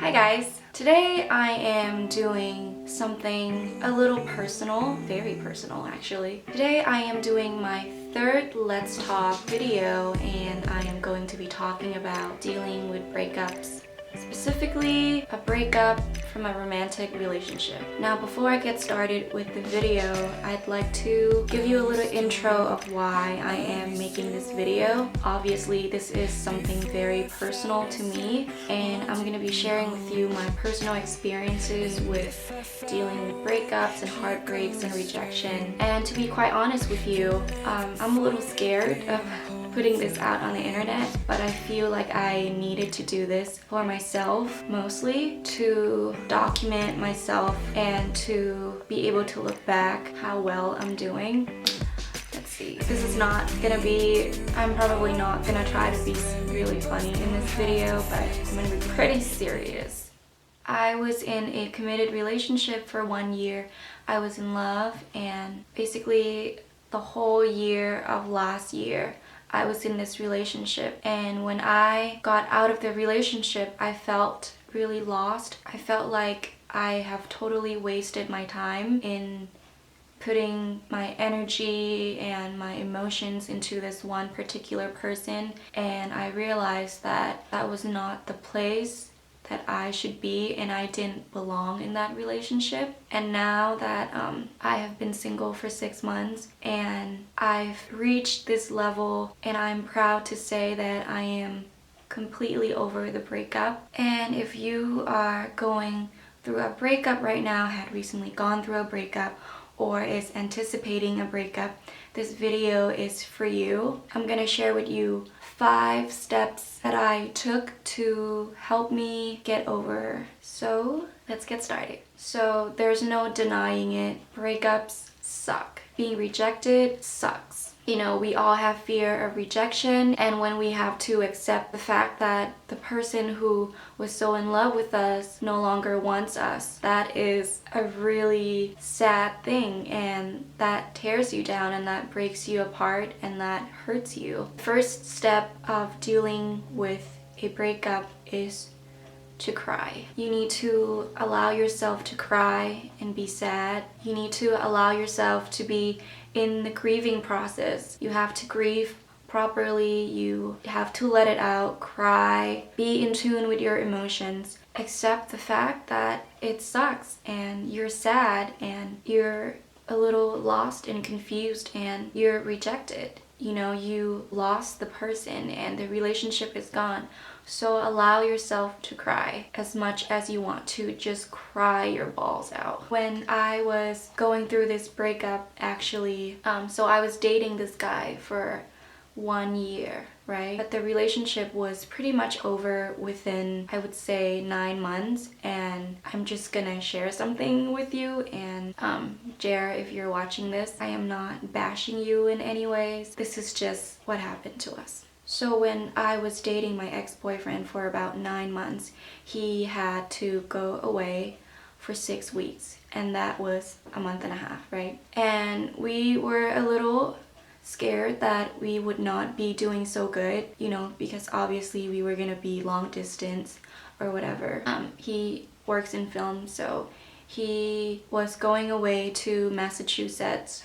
Hi guys! Today I am doing something a little personal, very personal actually. Today I am doing my third Let's Talk video and I am going to be talking about dealing with breakups. Specifically, a breakup from a romantic relationship. Now before I get started with the video, I'd like to give you a little intro of why I am making this video. Obviously, this is something very personal to me and I'm going to be sharing with you my personal experiences with dealing with breakups and heartbreaks and rejection. And to be quite honest with you, I'm a little scared of putting this out on the internet, but I feel like I needed to do this for myself, mostly to document myself and to be able to look back how well I'm doing. Let's see, this is not gonna be, I'm probably not gonna try to be really funny in this video, but I'm gonna be pretty serious. I was in a committed relationship for 1 year. I was in love, and basically the whole year of last year I was in this relationship, and when I got out of the relationship I felt really lost. I felt like I have totally wasted my time in putting my energy and my emotions into this one particular person, and I realized that that was not the place that I should be, and I didn't belong in that relationship. And now that I have been single for 6 months and I've reached this level, and I'm proud to say that I am completely over the breakup. And if you are going through a breakup right now, had recently gone through a breakup, or is anticipating a breakup, this video is for you. I'm gonna share with you 5 steps that I took to help me get over. So let's get started. So there's no denying it. Breakups suck. Being rejected sucks. You know, we all have fear of rejection, and when we have to accept the fact that the person who was so in love with us no longer wants us, that is a really sad thing, and that tears you down and that breaks you apart and that hurts you. First step of dealing with a breakup is to cry. You need to allow yourself to cry and be sad. You need to allow yourself to be in the grieving process. You have to grieve properly. You have to let it out, cry, be in tune with your emotions. Accept the fact that it sucks and you're sad and you're a little lost and confused and you're rejected. You know, you lost the person and the relationship is gone. So allow yourself to cry as much as you want to. Just cry your balls out. When I was going through this breakup, actually, so I was dating this guy for 1 year, right? But the relationship was pretty much over within, I would say, 9 months. And I'm just gonna share something with you. And Jer, if you're watching this, I am not bashing you in any ways. This is just what happened to us. So when I was dating my ex-boyfriend for about 9 months, he had to go away for 6 weeks, and that was a month and a half, right? And we were a little scared that we would not be doing so good, you know, because obviously we were gonna be long distance or whatever. He works in film, so he was going away to Massachusetts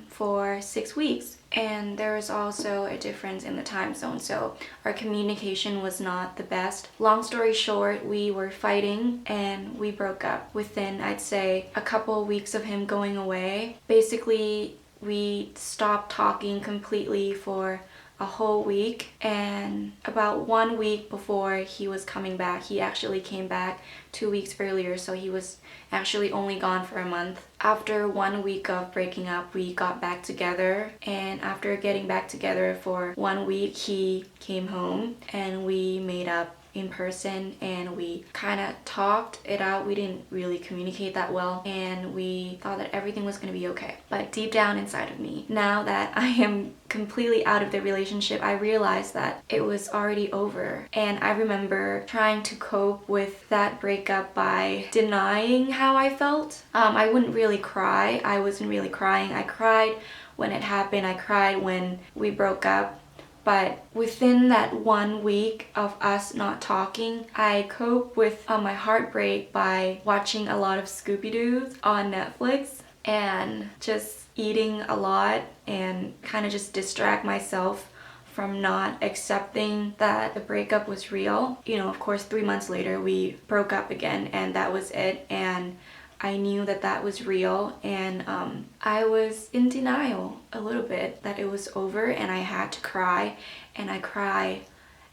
for 6 weeks. And there was also a difference in the time zone, so our communication was not the best. Long story short, we were fighting and we broke up within, I'd say, a couple weeks of him going away. Basically, we stopped talking completely for a whole week, and about 1 week before he was coming back, he actually came back 2 weeks earlier, so he was actually only gone for a month. After 1 week of breaking up, we got back together, and after getting back together for 1 week, he came home and we made up in person and we kind of talked it out. We didn't really communicate that well, and we thought that everything was going to be okay. But deep down inside of me, now that I am completely out of the relationship, I realized that it was already over. And I remember trying to cope with that breakup by denying how I felt. I wouldn't really cry. I wasn't really crying. I cried when it happened. I cried when we broke up. But within that 1 week of us not talking, I cope with my heartbreak by watching a lot of Scooby-Doo's on Netflix and just eating a lot and kind of just distract myself from not accepting that the breakup was real. You know, of course, 3 months later, we broke up again, and that was it. And I knew that that was real, and I was in denial a little bit that it was over, and I had to cry, and I cried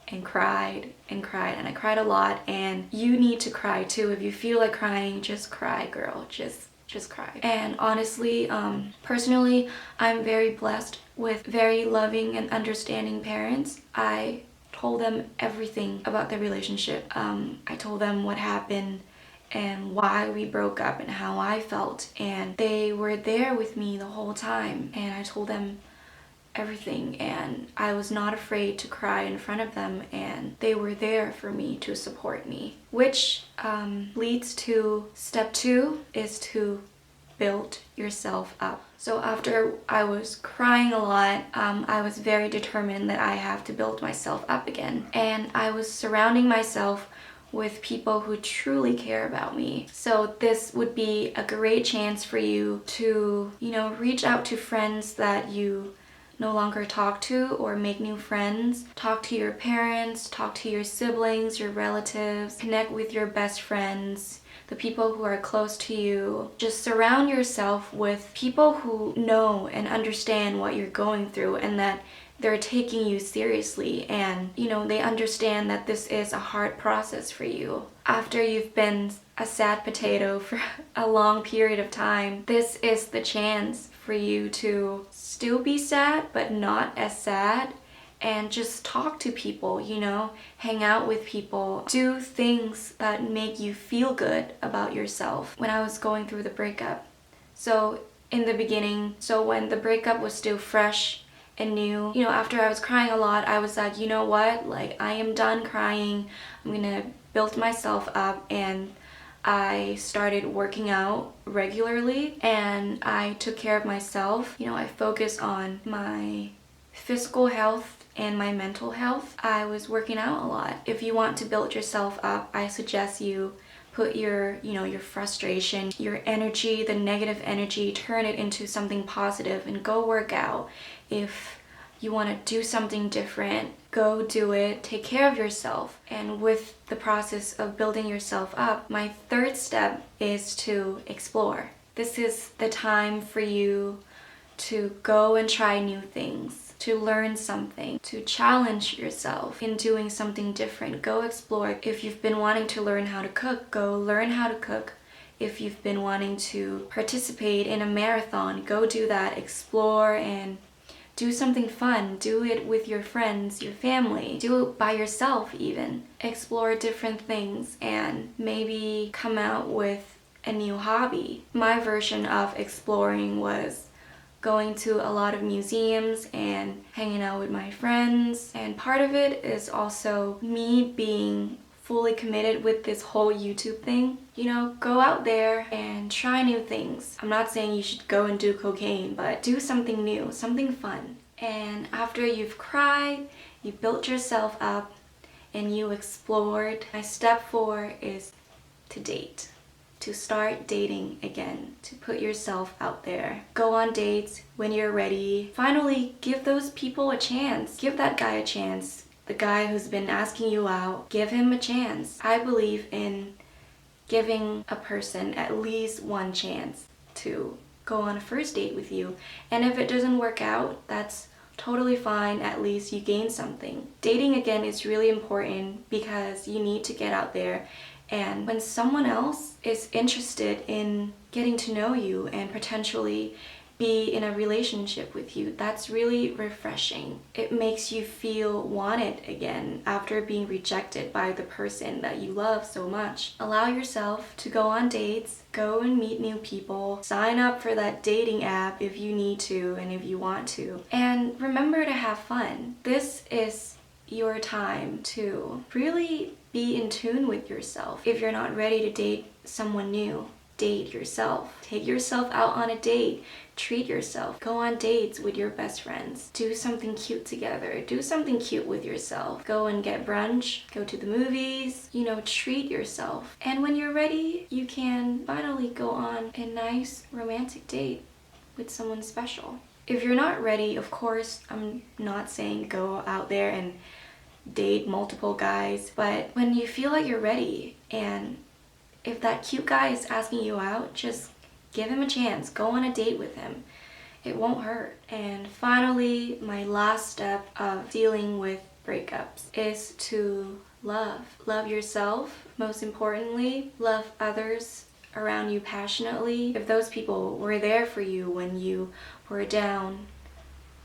and cried and cried, and I cried a lot. And you need to cry too. If you feel like crying, just cry, girl. Just cry. And honestly, personally, I'm very blessed with very loving and understanding parents. I told them everything about the relationship. I told them what happened and why we broke up and how I felt, and they were there with me the whole time, and I told them everything, and I was not afraid to cry in front of them, and they were there for me to support me, which leads to step 2 is to build yourself up. So after I was crying a lot, I was very determined that I have to build myself up again, and I was surrounding myself with people who truly care about me. So this would be a great chance for you to, reach out to friends that you no longer talk to, or make new friends. Talk to your parents, talk to your siblings, your relatives, connect with your best friends, the people who are close to you. Just surround yourself with people who know and understand what you're going through, and that they're taking you seriously, and they understand that this is a hard process for you. After you've been a sad potato for a long period of time, this is the chance for you to still be sad but not as sad, and just talk to people, hang out with people, do things that make you feel good about yourself. When I was going through the breakup, so in the beginning, when the breakup was still fresh and new, after I was crying a lot, I was like, you know what, like, I am done crying. I'm gonna build myself up, and I started working out regularly, and I took care of myself. I focused on my physical health and my mental health. I was working out a lot. If you want to build yourself up, I suggest you put your frustration, your energy, the negative energy, turn it into something positive and go work out. If you want to do something different, go do it. Take care of yourself. And with the process of building yourself up, my third step is to explore. This is the time for you to go and try new things, to learn something, to challenge yourself in doing something different. Go explore. If you've been wanting to learn how to cook, go learn how to cook. If you've been wanting to participate in a marathon, go do that. Explore and do something fun. Do it with your friends, your family. Do it by yourself even. Explore different things and maybe come out with a new hobby. My version of exploring was going to a lot of museums and hanging out with my friends. And part of it is also me being fully committed with this whole YouTube thing. Go out there and try new things. I'm not saying you should go and do cocaine, but do something new, something fun. And after you've cried, you built yourself up, and you explored, my step 4 is to date. To start dating again, to put yourself out there. Go on dates when you're ready. Finally, give those people a chance. Give that guy a chance. The guy who's been asking you out, give him a chance. I believe in giving a person at least one chance to go on a first date with you. And if it doesn't work out, that's totally fine. At least you gain something. Dating again is really important because you need to get out there. And when someone else is interested in getting to know you and potentially be in a relationship with you, that's really refreshing. It makes you feel wanted again after being rejected by the person that you love so much. Allow yourself to go on dates, go and meet new people, sign up for that dating app if you need to and if you want to. And remember to have fun. This is your time to really be in tune with yourself. If you're not ready to date someone new, date yourself. Take yourself out on a date. Treat yourself. Go on dates with your best friends. Do something cute together. Do something cute with yourself. Go and get brunch. Go to the movies. You know, treat yourself. And when you're ready, you can finally go on a nice romantic date with someone special. If you're not ready, of course, I'm not saying go out there and date multiple guys, but when you feel like you're ready, and if that cute guy is asking you out, just give him a chance. Go on a date with him. It won't hurt. And finally, my last step of dealing with breakups is to love. Love yourself, most importantly. Love others around you passionately. If those people were there for you when you were down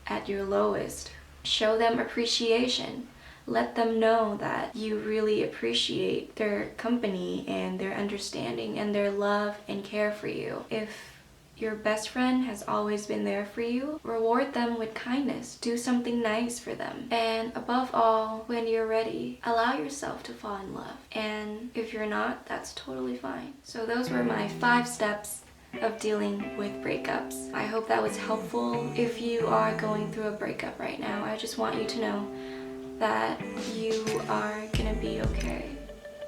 at your lowest, show them appreciation. Let them know that you really appreciate their company and their understanding and their love and care for you. If your best friend has always been there for you, reward them with kindness. Do something nice for them. And above all, when you're ready, allow yourself to fall in love. And if you're not, that's totally fine. So those were my 5 steps of dealing with breakups. I hope that was helpful. If you are going through a breakup right now, I just want you to know that you are gonna be okay.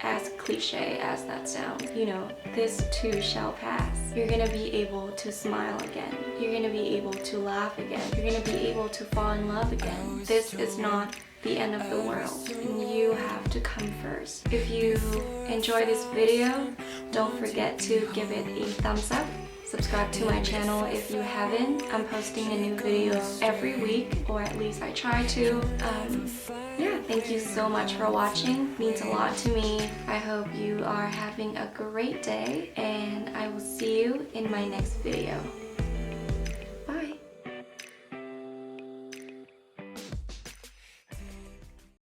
As cliche as that sounds, you know, this too shall pass. You're gonna be able to smile again. You're gonna be able to laugh again. You're gonna be able to fall in love again. This is not the end of the world. You have to come first. If you enjoy this video, don't forget to give it a thumbs up. Subscribe to my channel if you haven't. I'm posting a new video every week, or at least I try to. Yeah, thank you so much for watching. It means a lot to me. I hope you are having a great day, and I will see you in my next video.